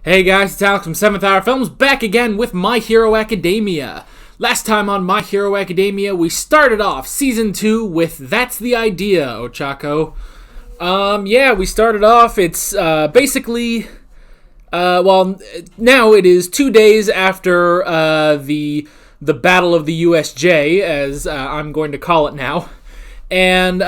Hey guys, it's Alex from 7th Hour Films, back again with My Hero Academia. Last time on My Hero Academia, we started off Season 2 with That's the Idea, Ochako. We started off, it's basically, now it is 2 days after the Battle of the USJ, as I'm going to call it now. And,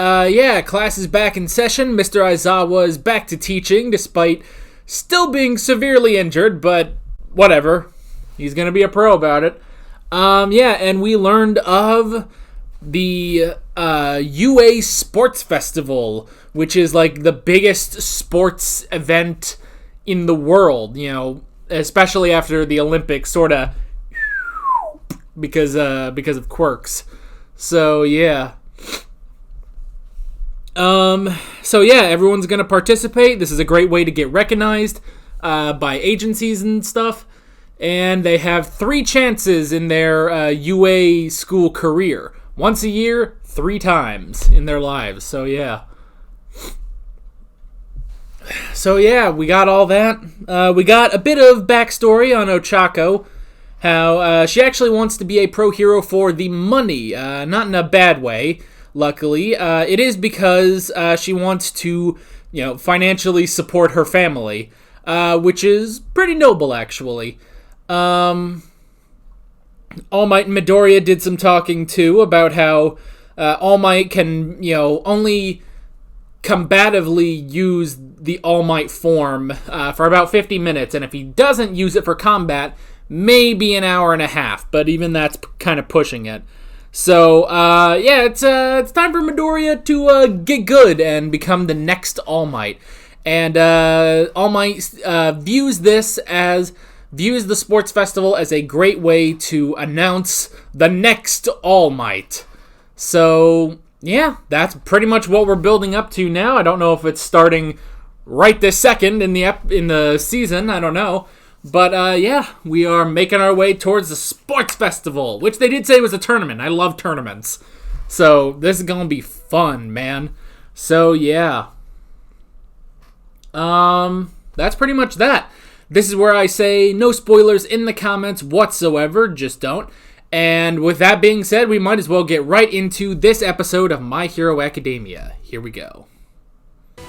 class is back in session. Mr. Aizawa is back to teaching, despite still being severely injured, but whatever. He's going to be a pro about it. And we learned of the UA Sports Festival, which is like the biggest sports event in the world, you know, especially after the Olympics, sort of, because of quirks. So, yeah. Everyone's going to participate. This is a great way to get recognized by agencies and stuff. And they have 3 chances in their UA school career. Once a year, 3 times in their lives. So, yeah. We got all that. We got a bit of backstory on Ochako. How she actually wants to be a pro hero for the money. Not in a bad way. Luckily, it is because she wants to, financially support her family, which is pretty noble, actually. All Might and Midoriya did some talking, too, about how All Might can, only combatively use the All Might form for about 50 minutes, and if he doesn't use it for combat, maybe an hour and a half, but even that's kind of pushing it. So, it's time for Midoriya to get good and become the next All Might. And All Might views the sports festival as a great way to announce the next All Might. So, yeah, that's pretty much what we're building up to now. I don't know if it's starting right this second in the season. I don't know. But, we are making our way towards the sports festival, which they did say was a tournament. I love tournaments. So, this is going to be fun, man. So, yeah. That's pretty much that. This is where I say no spoilers in the comments whatsoever. Just don't. And with that being said, we might as well get right into this episode of My Hero Academia. Here we go.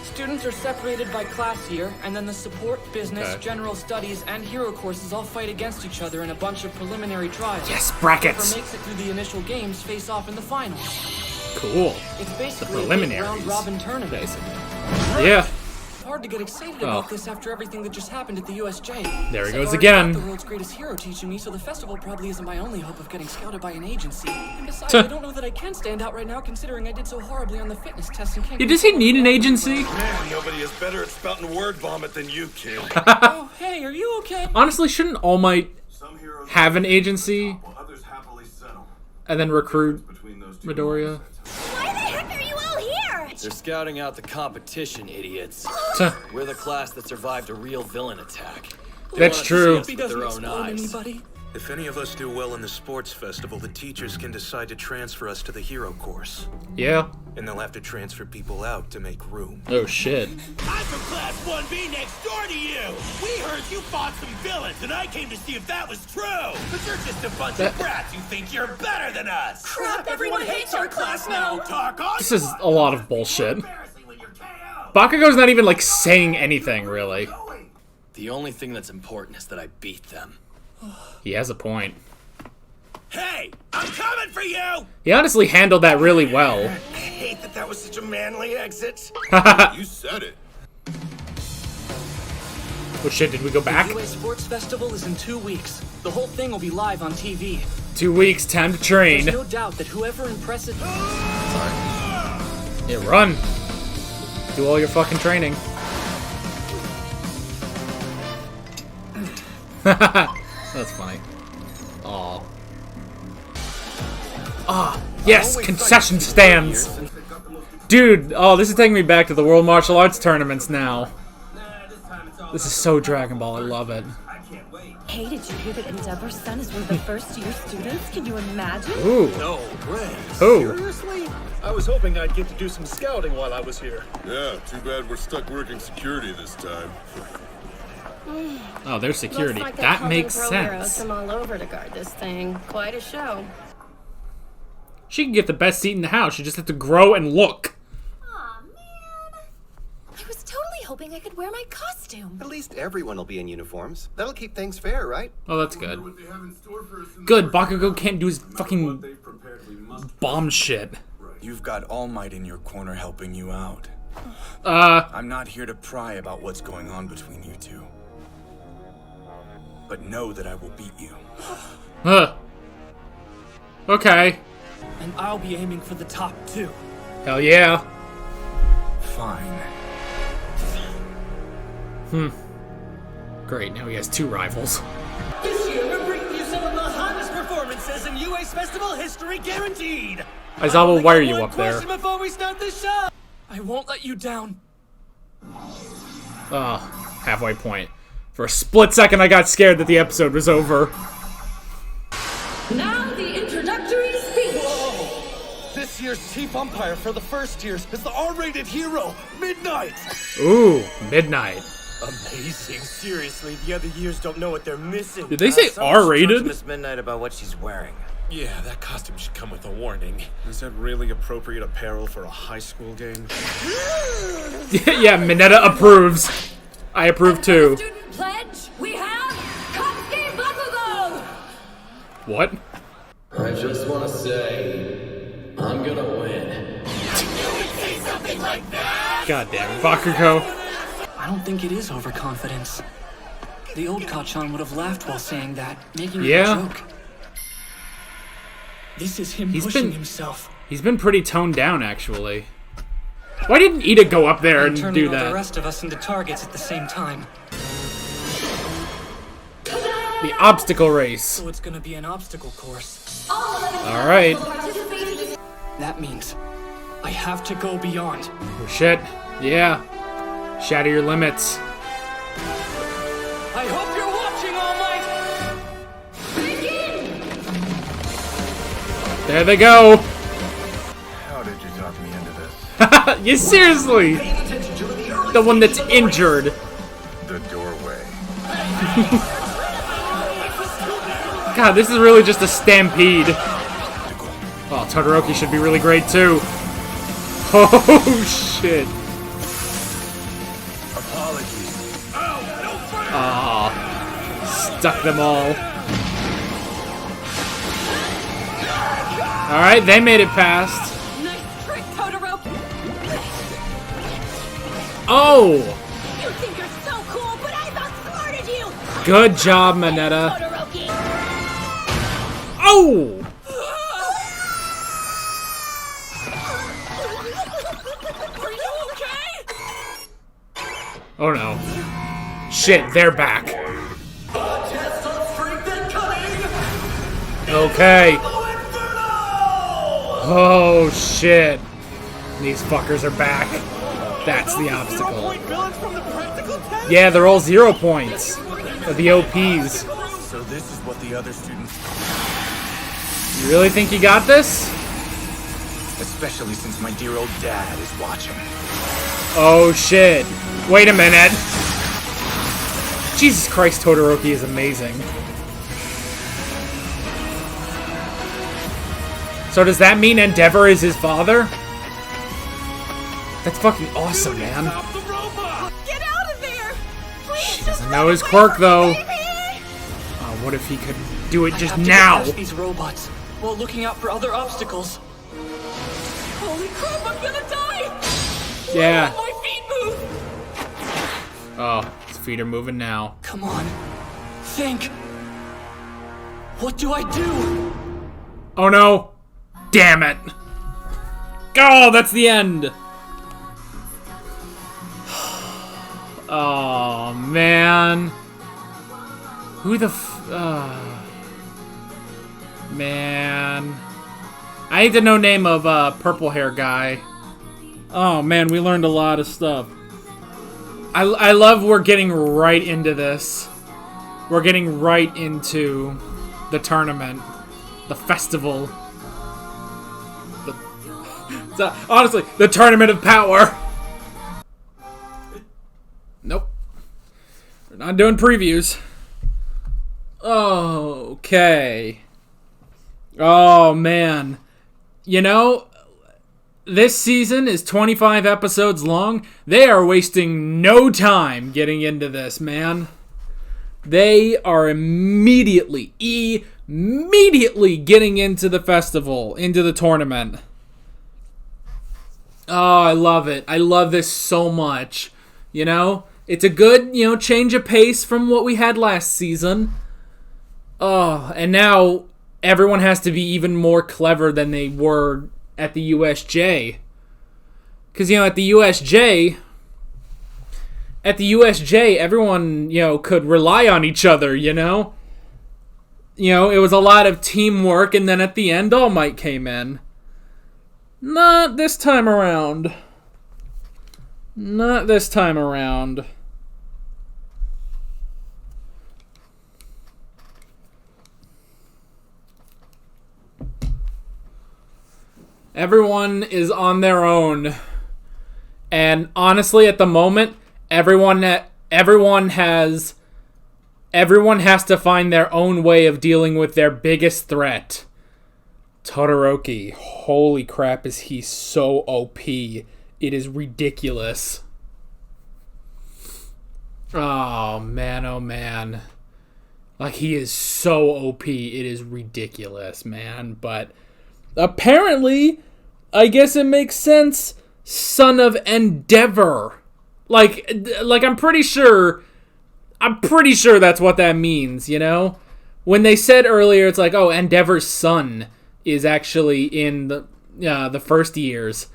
Students are separated by class year, and then the support, business, general studies, and hero courses all fight against each other in a bunch of preliminary trials. Yes, brackets! Whoever makes it through the initial games face off in the finals. Cool. It's basically the preliminaries. a round-robin tournament. Basically. Yeah. It's hard to get excited about this after everything that just happened at the USJ. There he goes again. The world's greatest hero teaching me, so the festival probably isn't my only hope of getting scouted by an agency. And besides, I don't know that I can stand out right now, considering I did so horribly on the fitness test and can't. Does he need an agency? Man, nobody is better at spouting word vomit than you, kid. Oh, hey, are you okay? Honestly, shouldn't All Might have an agency and then recruit Midoriya? Why the heck are you all here? They're scouting out the competition, idiots. We're the class that survived a real villain attack. That's true. He doesn't explode anybody. If any of us do well in the sports festival, the teachers can decide to transfer us to the hero course. Yeah. And they'll have to transfer people out to make room. Oh, shit. I'm from Class 1B next door to you! We heard you fought some villains, and I came to see if that was true! But you're just a bunch of brats who think you're better than us! Crap, everyone hates our class now! Talk on! This is a lot of bullshit. Bakugo's not even, saying anything, really. The only thing that's important is that I beat them. He has a point. Hey! I'm coming for you! He honestly handled that really well. I hate that was such a manly exit. You said it. Oh shit, did we go back? The UA Sports Festival is in 2 weeks. The whole thing will be live on TV. 2 weeks, time to train. There's no doubt that whoever impresses... Yeah, run. Do all your fucking training. That's funny. Aw. Ah, yes, concession stands! Dude, this is taking me back to the World Martial Arts tournaments now. This is so Dragon Ball, I love it. Hey, did you hear that Endeavor's son is one of the first-year students? Can you imagine? Ooh. No way. Who? Seriously? I was hoping I'd get to do some scouting while I was here. Yeah, too bad we're stuck working security this time. Oh, there's security. Looks like That they're makes calling pro heroes sense. from all over to guard this thing. Quite a show. She can get the best seat in the house. She just has to grow and look. Aw, man. I was totally hoping I could wear my costume. At least everyone will be in uniforms. That'll keep things fair, right? Oh, that's good. Good, Bakugo can't do his fucking bomb shit. You've got All Might in your corner helping you out. I'm not here to pry about what's going on between you two. But know that I will beat you. Okay. And I'll be aiming for the top 2. Hell yeah. Fine. Great, now he has 2 rivals. This year, we're bringing you some of the hottest performances in UA's festival history, guaranteed. Aizawa, why are you up there? Question before we start the show. I won't let you down. Oh, halfway point. For a split second, I got scared that the episode was over. Now the introductory speech. This year's chief umpire for the first years is the R-rated hero, Midnight. Ooh, Midnight. Amazing. Seriously, the other years don't know what they're missing. Did they say R-rated? Miss Midnight about what she's wearing. Yeah, that costume should come with a warning. Is that really appropriate apparel for a high school game? Yeah, Mineta approves. I approve too. Student pledge. We have Katsuki Bakugo. What? I just want to say, I'm gonna win. God damn it, Bakugo. I don't think it is overconfidence. The old Kachan would have laughed while saying that, making it Yeah. a joke. This is him He's pushing been- himself. He's been pretty toned down, actually. Why didn't Ida go up there and turning do all the that? rest of us into targets at the same time. The obstacle race. So it's gonna be an obstacle course. Alright. That means I have to go beyond. Oh, shit. Yeah. Shatter your limits. I hope you're watching, All Might! There they go. How did you talk me into this? You seriously? The one that's injured. The doorway. God, this is really just a stampede. Oh, Todoroki should be really great too. Oh shit. Apologies. Ah, stuck them all. Alright, they made it past. Nice trick, Todoroki. Oh! You think you're so cool, but I've outsmarted you. Good job, Mineta. Todoroki. Oh! Are you okay? Oh no. Shit, they're back. Okay. Oh shit. These fuckers are back. That's the obstacle. Yeah, they're all 0 points. They're the OPs. So this is what the other students... You really think you got this? Especially since my dear old dad is watching. Oh shit. Wait a minute. Jesus Christ, Todoroki is amazing. So does that mean Endeavor is his father? That's fucking awesome, man. Get out of there! Please, He doesn't know his quirk, though. What if he could do it I just have to now? get past these robots while looking out for other obstacles. holy crap, I'm gonna die! Yeah. My feet move! Oh, his feet are moving now. Come on. Think. What do I do? Oh no. Damn it. Oh, that's the end. Oh, man. Who the man. I need to know name of purple hair guy. Oh man, we learned a lot of stuff. I love we're getting right into this. We're getting right into the tournament. The festival. Honestly, the tournament of power. Nope. We're not doing previews. Okay. Oh, man. You know, this season is 25 episodes long. They are wasting no time getting into this, man. They are immediately getting into the festival, into the tournament. Oh, I love it. I love this so much. You know, it's a good, change of pace from what we had last season. Oh, and now everyone has to be even more clever than they were at the USJ. Because, at the USJ, everyone, could rely on each other, it was a lot of teamwork, and then at the end, All Might came in. Not this time around. Not this time around. Everyone is on their own. And honestly, at the moment, everyone has to find their own way of dealing with their biggest threat. Todoroki, holy crap, is he so OP. It is ridiculous. Oh man. Like, he is so OP, it is ridiculous, man. But apparently, I guess it makes sense, son of Endeavor. Like I'm pretty sure that's what that means, When they said earlier, it's like, oh, Endeavor's son is actually in the first years.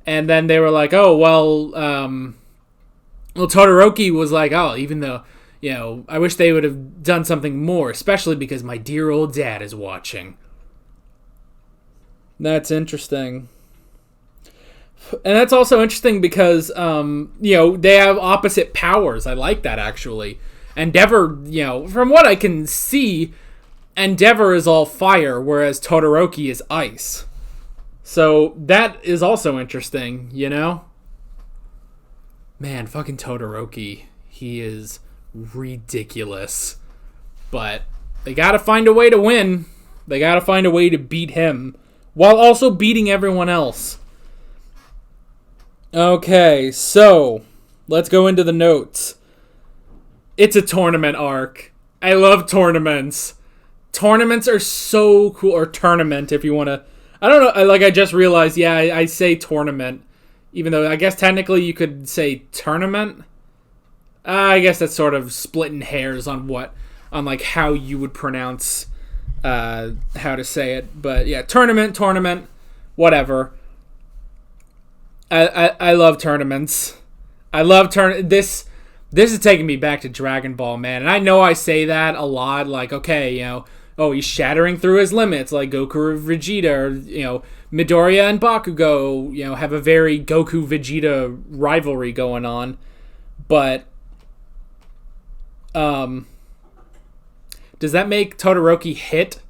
And then they were like, oh, well, Todoroki was like, oh, even though, I wish they would have done something more, especially because my dear old dad is watching. That's interesting. And that's also interesting because, they have opposite powers. I like that, actually. Endeavor, from what I can see, Endeavor is all fire, whereas Todoroki is ice. So that is also interesting, Man, fucking Todoroki. He is ridiculous. But they gotta find a way to win. They gotta find a way to beat him, while also beating everyone else. Okay, so let's go into the notes. It's a tournament arc. I love tournaments. Tournaments are so cool. Or tournament, if you want to. I don't know. I just realized, I say tournament. Even though I guess technically you could say tournament. I guess that's sort of splitting hairs on how you would pronounce how to say it. But yeah, tournament, whatever. I love tournaments. I love this is taking me back to Dragon Ball, man. And I know I say that a lot, like, okay, he's shattering through his limits, like Goku or Vegeta, or, Midoriya and Bakugo, have a very Goku-Vegeta rivalry going on. But, does that make Todoroki hit?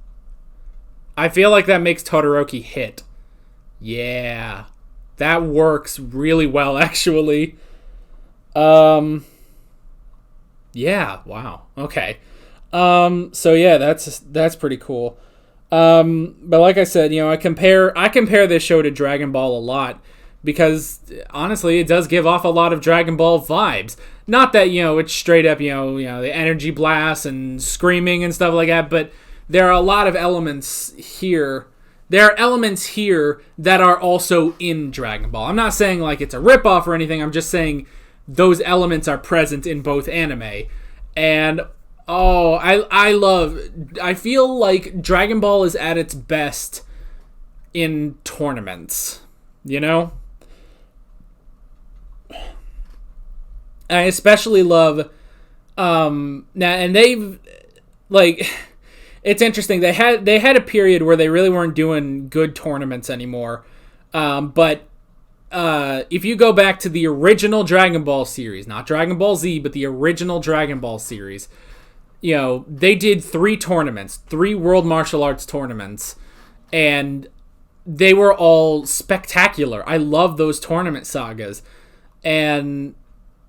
I feel like that makes Todoroki hit. Yeah. That works really well, actually. Yeah, wow. Okay. So yeah, that's pretty cool. But like I said, I compare this show to Dragon Ball a lot because honestly, it does give off a lot of Dragon Ball vibes. Not that, it's straight up, the energy blasts and screaming and stuff like that, but there are a lot of elements here. There are elements here that are also in Dragon Ball. I'm not saying like it's a ripoff or anything. I'm just saying those elements are present in both anime. And I feel like Dragon Ball is at its best in tournaments, I especially love now, and they've it's interesting. They had a period where they really weren't doing good tournaments anymore. But if you go back to the original Dragon Ball series, not Dragon Ball Z, but the original Dragon Ball series, they did 3 tournaments, 3 World Martial Arts tournaments, and they were all spectacular. I love those tournament sagas. And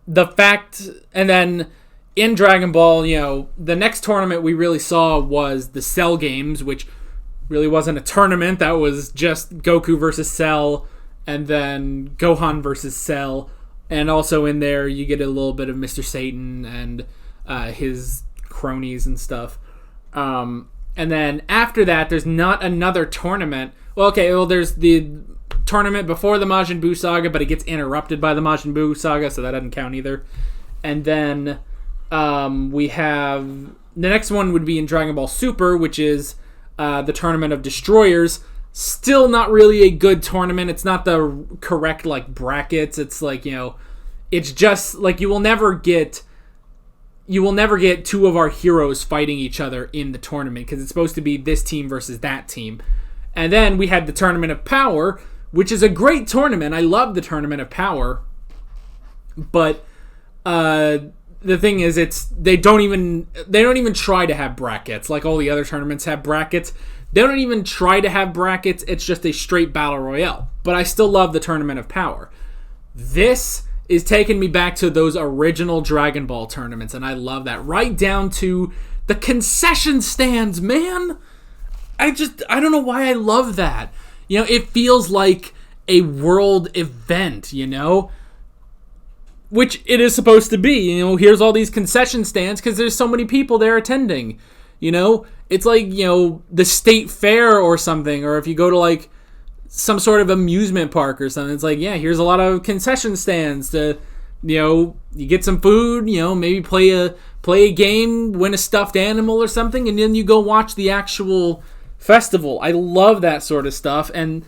the fact, and then in Dragon Ball, the next tournament we really saw was the Cell games, which really wasn't a tournament. That was just Goku versus Cell, and then Gohan versus Cell. And also in there, you get a little bit of Mr. Satan and his cronies and stuff. And then after that, there's not another tournament. There's the tournament before the Majin Buu saga, but it gets interrupted by the Majin Buu saga, so that doesn't count either. And then we have... The next one would be in Dragon Ball Super, which is the Tournament of Destroyers. Still not really a good tournament. It's not the correct, brackets. It's it's just, you will never get two of our heroes fighting each other in the tournament, because it's supposed to be this team versus that team. And then we had the Tournament of Power, which is a great tournament. I love the Tournament of Power. But the thing is, they don't even try to have brackets like all the other tournaments have brackets. They don't even try to have brackets. It's just a straight battle royale. But I still love the Tournament of Power. This is taking me back to those original Dragon Ball tournaments, and I love that. Right down to the concession stands, man. I don't know why I love that. It feels like a world event, which it is supposed to be. Here's all these concession stands because there's so many people there attending. It's like, the state fair or something, or if you go to some sort of amusement park or something, it's here's a lot of concession stands to, you get some food, maybe play a game, win a stuffed animal or something, and then you go watch the actual festival. I love that sort of stuff, and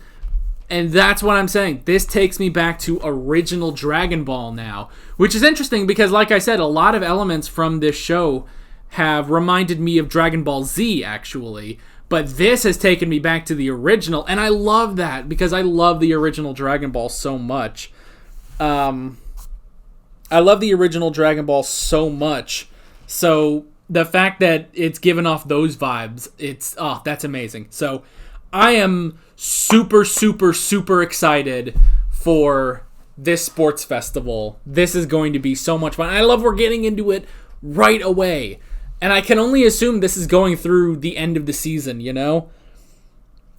that's what I'm saying. This takes me back to original Dragon Ball now, which is interesting because, like I said, a lot of elements from this show have reminded me of Dragon Ball Z, actually. But this has taken me back to the original, and I love that because I love the original Dragon Ball so much. I love the original Dragon Ball so much. So the fact that it's given off those vibes, that's amazing. So I am super, super, super excited for this sports festival. This is going to be so much fun. I love we're getting into it right away. And I can only assume this is going through the end of the season,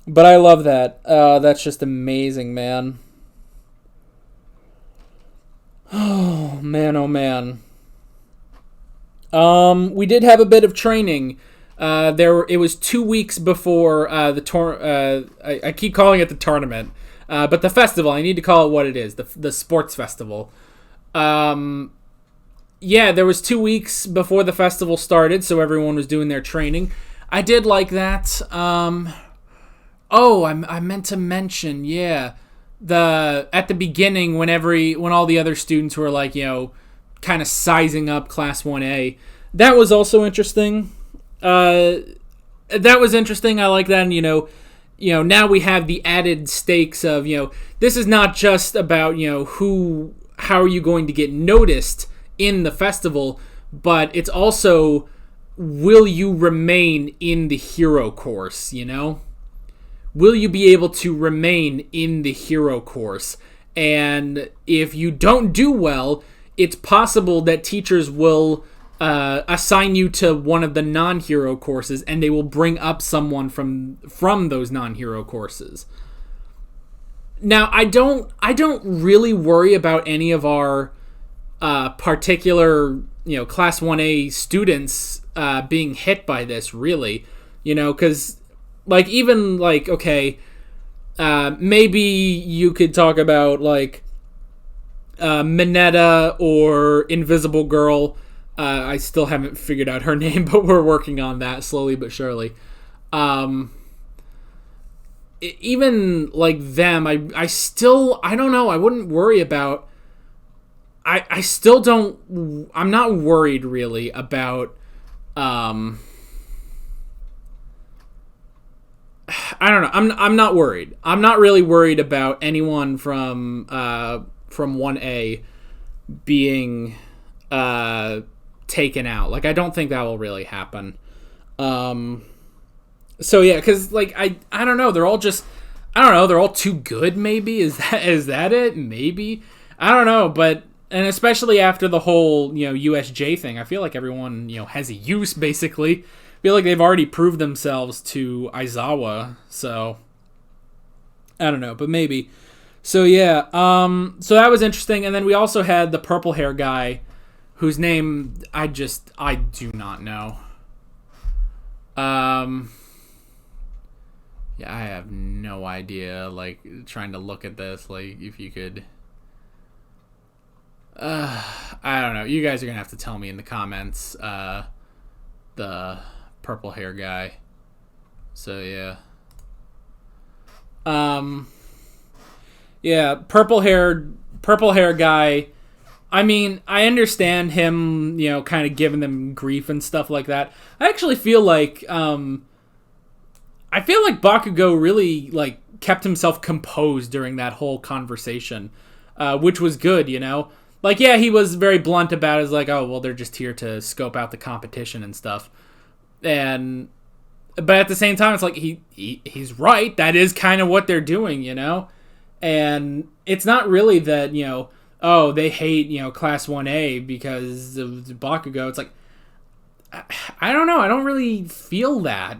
But I love that. That's just amazing, man. Oh, man, oh, man. We did have a bit of training. It was 2 weeks before I keep calling it the tournament. But the festival, I need to call it what it is. The sports festival. Yeah, there was 2 weeks before the festival started, so everyone was doing their training. I did like that. I meant to mention, at the beginning when all the other students were kind of sizing up Class 1A, that was also interesting. That was interesting. I like that. And, now we have the added stakes of, this is not just about, how are you going to get noticed in the festival, but it's also, will you remain in the hero course, Will you be able to remain in the hero course? And if you don't do well, it's possible that teachers will assign you to one of the non-hero courses, and they will bring up someone from those non-hero courses. Now, I don't really worry about any of our particular, Class 1A students being hit by this, really, because, maybe you could talk about, Mineta or Invisible Girl. I still haven't figured out her name, but we're working on that slowly but surely. Even, them, I don't know, I wouldn't worry about... I'm not worried really about, I don't know. I'm not worried. I'm not really worried about anyone from 1A being, taken out. I don't think that will really happen. So yeah, cause I don't know. They're all they're all too good maybe. Is that it? Maybe. I don't know, but And especially after the whole, USJ thing, I feel like everyone, has a use, basically. I feel like they've already proved themselves to Aizawa, so I don't know, but maybe. So yeah, so that was interesting. And then we also had the purple hair guy, whose name I do not know. Yeah, I have no idea. Like, trying to look at this, like, if you could. I don't know. You guys are gonna have to tell me in the comments. The purple hair guy. So yeah. Yeah, purple hair guy. I mean, I understand him, kind of giving them grief and stuff like that. I actually feel like, Bakugo really, kept himself composed during that whole conversation, which was good, Like, yeah, he was very blunt about it. It's like, oh, well, they're just here to scope out the competition and stuff. But at the same time, it's like, he's right. That is kind of what they're doing, And it's not really that, oh, they hate, Class 1A because of Bakugo. It's like, I don't know. I don't really feel that,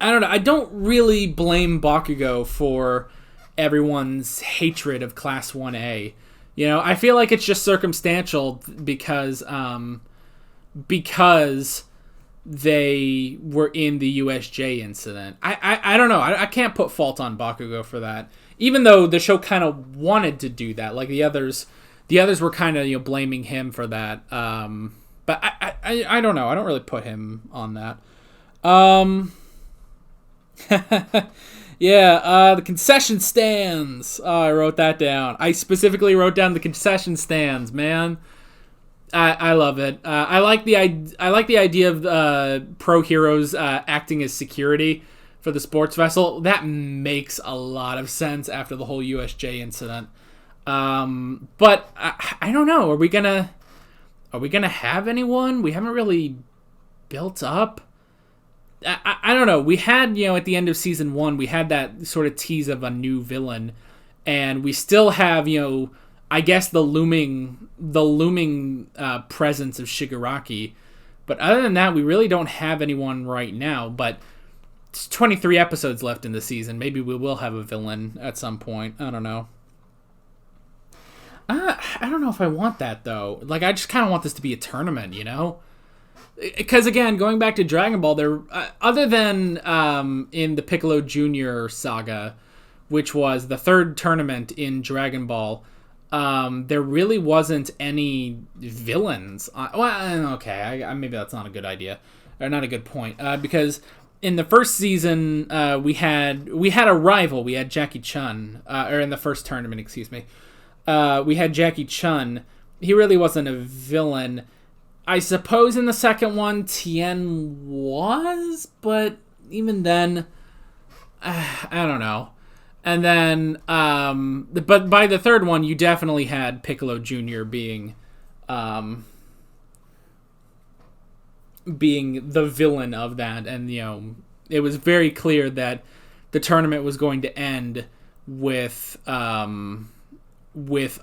I don't know. I don't really blame Bakugo for everyone's hatred of Class 1A. I feel like it's just circumstantial because they were in the USJ incident. I don't know. I can't put fault on Bakugo for that. Even though the show kind of wanted to do that. Like the others were kind of, blaming him for that. But I don't know. I don't really put him on that. Yeah, the concession stands. Oh, I wrote that down. I specifically wrote down the concession stands, man. I love it. I like the idea of pro heroes acting as security for the sports vessel. That makes a lot of sense after the whole USJ incident. But I don't know. Are we gonna have anyone? We haven't really built up. I don't know. We had, at the end of season 1, we had that sort of tease of a new villain, and we still have, I guess the looming presence of Shigaraki. But other than that, we really don't have anyone right now. But it's 23 episodes left in the season. Maybe we will have a villain at some point. I don't know. I don't know if I want that, though. Like, I just kind of want this to be a tournament, Because, again, going back to Dragon Ball, there, other than in the Piccolo Jr. saga, which was the third tournament in Dragon Ball, there really wasn't any villains. Okay, maybe that's not a good idea, or not a good point, because in the first season, we had a rival. We had Jackie Chun, or in the first tournament, excuse me. We had Jackie Chun. He really wasn't a villain. I suppose in the second one, Tien was, but even then, I don't know. And then, but by the third one, you definitely had Piccolo Jr. being the villain of that. And, it was very clear that the tournament was going to end with a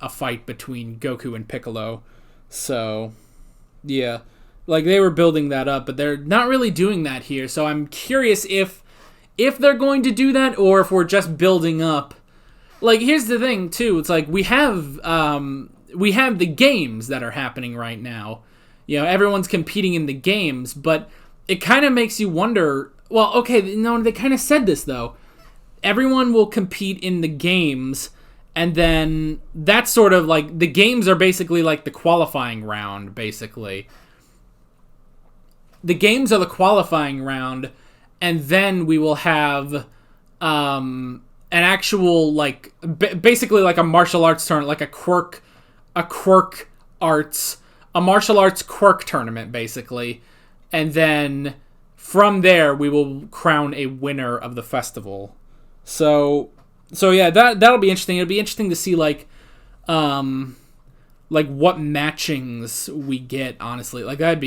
fight between Goku and Piccolo. So, yeah, like they were building that up, but they're not really doing that here. So I'm curious if they're going to do that, or if we're just building up. Like, here's the thing too. It's like we have the games that are happening right now. Everyone's competing in the games, but it kind of makes you wonder. Well, okay, no, they kind of said this though. Everyone will compete in the games. And then that's sort of like, the games are basically like the qualifying round, basically. The games are the qualifying round, and then we will have an actual, like, basically like a martial arts tournament, like a martial arts quirk tournament, basically. And then from there, we will crown a winner of the festival. So yeah, that'll be interesting. It'll be interesting to see like what matchings we get, honestly. Like that'll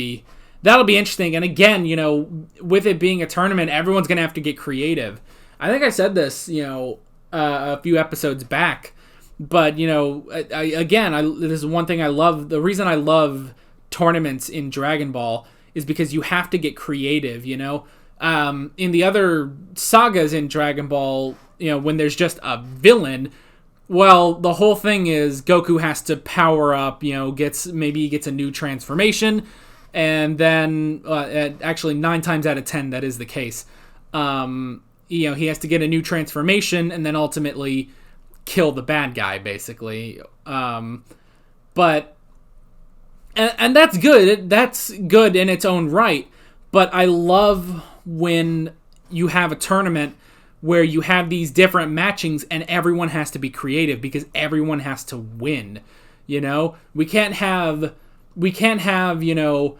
be interesting. And again, with it being a tournament, everyone's gonna have to get creative. I think I said this, a few episodes back, But, you know, this is one thing I love. The reason I love tournaments in Dragon Ball is because you have to get creative, you know? In the other sagas in Dragon Ball, you know, when there's just a villain, well, the whole thing is Goku has to power up, you know, maybe he gets a new transformation, and then, actually 9 times out of 10, that is the case. You know, he has to get a new transformation and then ultimately kill the bad guy, basically. But that's good. That's good in its own right. But I love when you have a tournament where you have these different matchings and everyone has to be creative because everyone has to win. You know, we can't have, you know,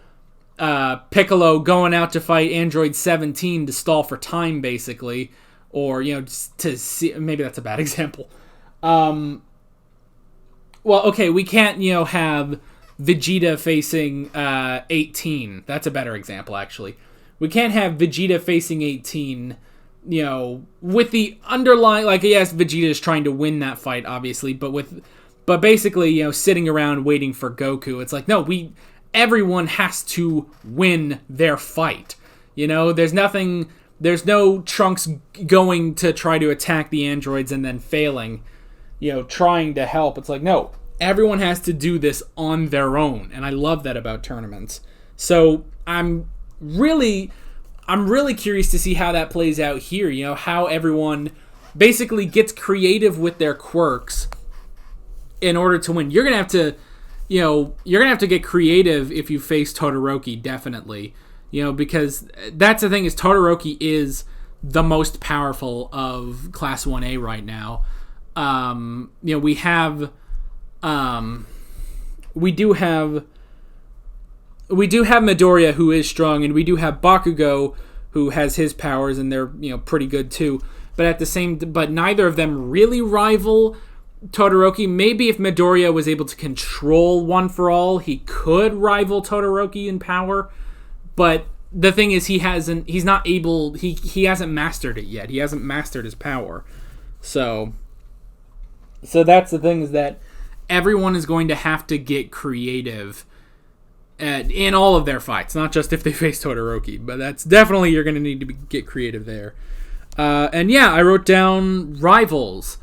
Piccolo going out to fight Android 17 to stall for time, basically, or, you know, just to see, maybe that's a bad example. Well, okay, we can't, you know, have Vegeta facing 18. That's a better example, actually. We can't have Vegeta facing 18, you know, with the underlying, like, yes, Vegeta is trying to win that fight, obviously, but basically, you know, sitting around waiting for Goku. It's like, no, everyone has to win their fight. You know, there's no Trunks going to try to attack the androids and then failing, you know, trying to help. It's like, no, everyone has to do this on their own. And I love that about tournaments. So I'm really curious to see how that plays out here. You know, how everyone basically gets creative with their quirks in order to win. You're going to have to, you know, get creative if you face Todoroki, definitely. You know, because that's the thing, is Todoroki is the most powerful of Class 1A right now. You know, we do have Midoriya, who is strong, and we do have Bakugo, who has his powers, and they're, you know, pretty good too. But neither of them really rival Todoroki. Maybe if Midoriya was able to control One for All, he could rival Todoroki in power. But the thing is, he hasn't mastered it yet. He hasn't mastered his power. So that's the thing, is that everyone is going to have to get creative in all of their fights, not just if they face Todoroki, but that's definitely, you're going to need to get creative there. And yeah, I wrote down rivals.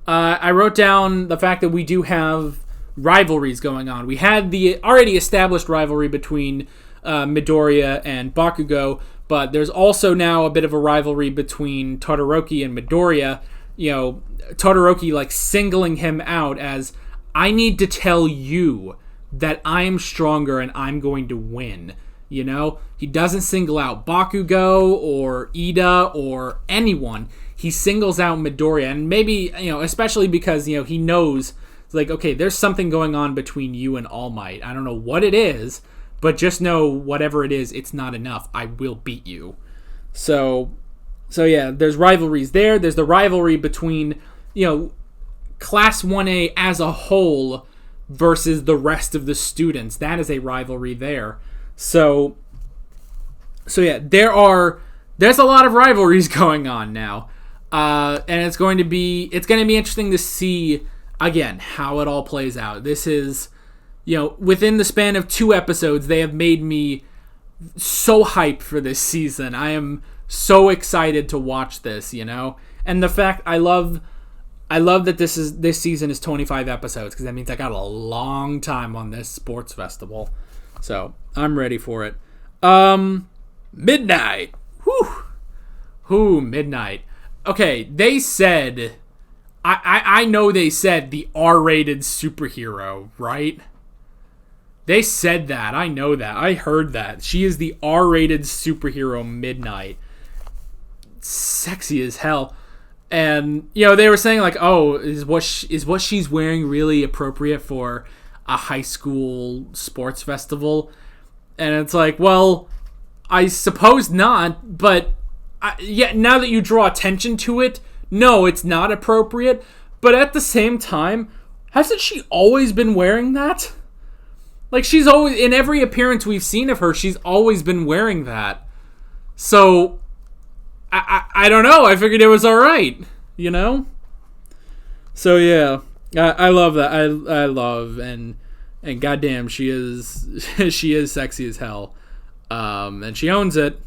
I wrote down the fact that we do have rivalries going on. We had the already established rivalry between Midoriya and Bakugo, but there's also now a bit of a rivalry between Todoroki and Midoriya. You know, Todoroki like singling him out as, I need to tell you that I am stronger and I'm going to win. You know, he doesn't single out Bakugo or Ida or anyone. He singles out Midoriya, and maybe, you know, especially because, you know, he knows, like, okay, there's something going on between you and All Might. I don't know what it is, but just know whatever it is, it's not enough. I will beat you. So yeah, there's rivalries there. There's the rivalry between, you know, Class 1A as a whole versus the rest of the students. That is a rivalry there. So yeah, there's a lot of rivalries going on now. And it's going to be interesting to see, again, how it all plays out. This is, you know, within the span of 2 episodes, they have made me so hyped for this season. I am so excited to watch this, you know? And the fact, I love that this season is 25 episodes, because that means I got a long time on this sports festival. So, I'm ready for it. Midnight. Whew, Midnight. Okay, they said, I know they said the R-rated superhero, right? They said that. I know that. I heard that. She is the R-rated superhero, Midnight. Sexy as hell. And, you know, they were saying, like, oh, is what she's wearing really appropriate for a high school sports festival? And it's like, well, I suppose not, but yeah, now that you draw attention to it, no, it's not appropriate. But at the same time, hasn't she always been wearing that? Like, she's always, in every appearance we've seen of her, she's always been wearing that. So, I don't know, I figured it was alright, you know? So yeah, I love that. I love and goddamn, she is she is sexy as hell. And she owns it.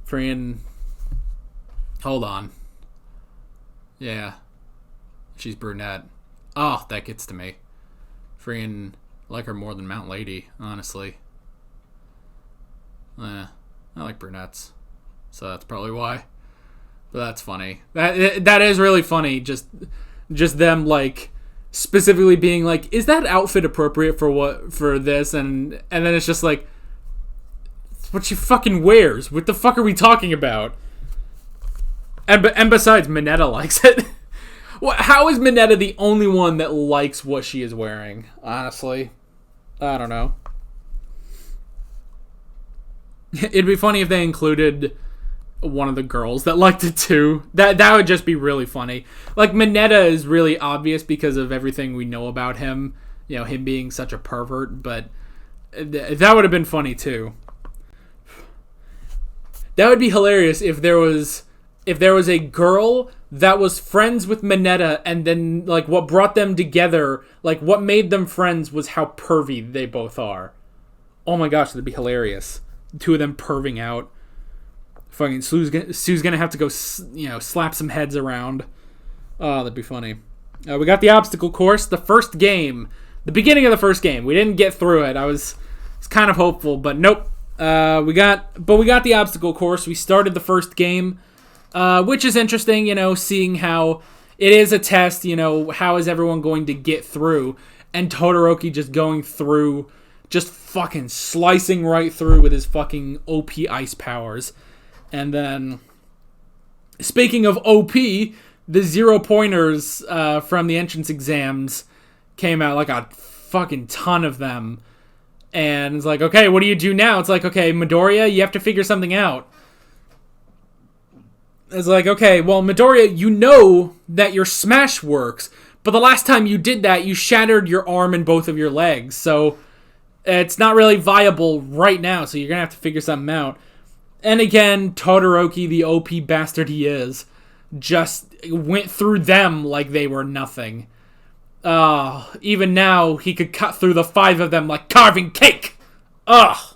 Freaking. Hold on. Yeah. She's brunette. Oh, that gets to me. Freaking like her more than Mount Lady, honestly. I like brunettes. So that's probably why. But that's funny. That is really funny. Just them like specifically being like, is that outfit appropriate for this? And then it's just like, it's what she fucking wears. What the fuck are we talking about? And besides, Minetta likes it. How is Minetta the only one that likes what she is wearing? Honestly, I don't know. It'd be funny if they included one of the girls that liked it too. That would just be really funny. Like, Minetta is really obvious because of everything we know about him. You know, him being such a pervert, but that would have been funny too. That would be hilarious if there was a girl that was friends with Minetta, and then like what brought them together, like what made them friends was how pervy they both are. Oh my gosh, that'd be hilarious. The two of them perving out. Fucking Sue's gonna have to go, slap some heads around. Oh, that'd be funny. We got the obstacle course, the first game, the beginning of the first game. We didn't get through it. I was kind of hopeful, but nope. We got the obstacle course. We started the first game, which is interesting. Seeing how it is a test. How is everyone going to get through? And Todoroki just going through, just fucking slicing right through with his fucking OP ice powers. And then, speaking of OP, the 0 pointers from the entrance exams came out, like a fucking ton of them. And it's like, okay, what do you do now? It's like, okay, Midoriya, you have to figure something out. It's like, okay, well, Midoriya, you know that your smash works, but the last time you did that, you shattered your arm and both of your legs. So it's not really viable right now, so you're going to have to figure something out. And again, Todoroki, the OP bastard he is, just went through them like they were nothing. Even now, he could cut through the 5 of them like carving cake! Ugh!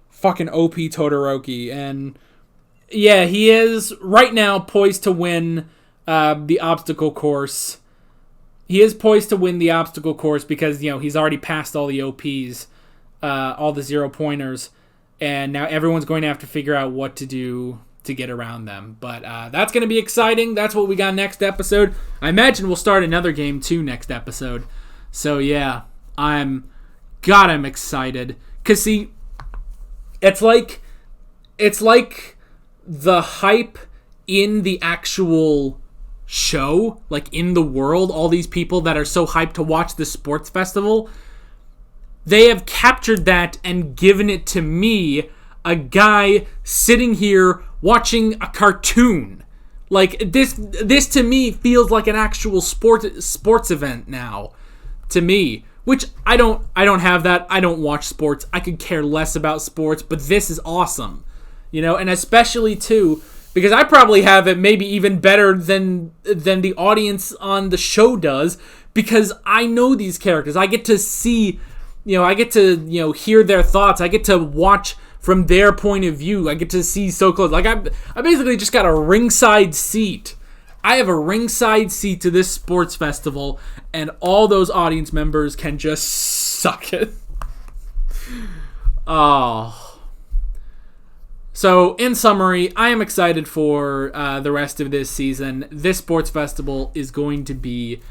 Fucking OP Todoroki. And yeah, he is right now poised to win the obstacle course. He is poised to win the obstacle course because, he's already passed all the OPs, all the 0 pointers. And now everyone's going to have to figure out what to do to get around them. But that's going to be exciting. That's what we got next episode. I imagine we'll start another game too next episode. So yeah, I'm excited. Because see, it's like the hype in the actual show, like in the world, all these people that are so hyped to watch the sports festival, they have captured that and given it to me, a guy sitting here watching a cartoon. Like, this to me feels like an actual sports event now, to me. Which, I don't have that. I don't watch sports. I could care less about sports, but this is awesome. And especially, too, because I probably have it maybe even better than the audience on the show does, because I know these characters. I get to see... I get to, hear their thoughts. I get to watch from their point of view. I get to see so close. Like, I basically just got a ringside seat. I have a ringside seat to this sports festival, and all those audience members can just suck it. Oh. So, in summary, I am excited for the rest of this season. This sports festival is going to be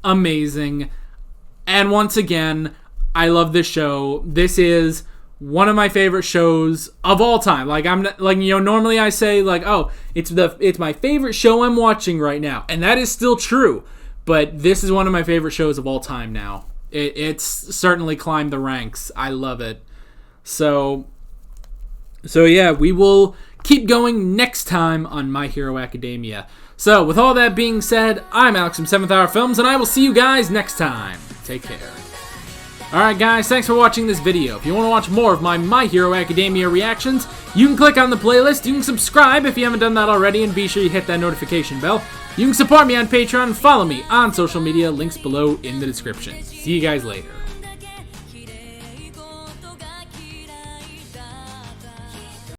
amazing. And once again, I love this show. This is one of my favorite shows of all time. Like, I'm not, like, normally I say like, oh, it's my favorite show I'm watching right now, and that is still true. But this is one of my favorite shows of all time now. It's certainly climbed the ranks. I love it. So yeah, we will keep going next time on My Hero Academia. So with all that being said, I'm Alex from 7th Hour Films, and I will see you guys next time. Take care. Alright guys, thanks for watching this video. If you want to watch more of My Hero Academia reactions, you can click on the playlist, you can subscribe if you haven't done that already, and be sure you hit that notification bell. You can support me on Patreon and follow me on social media, links below in the description. See you guys later.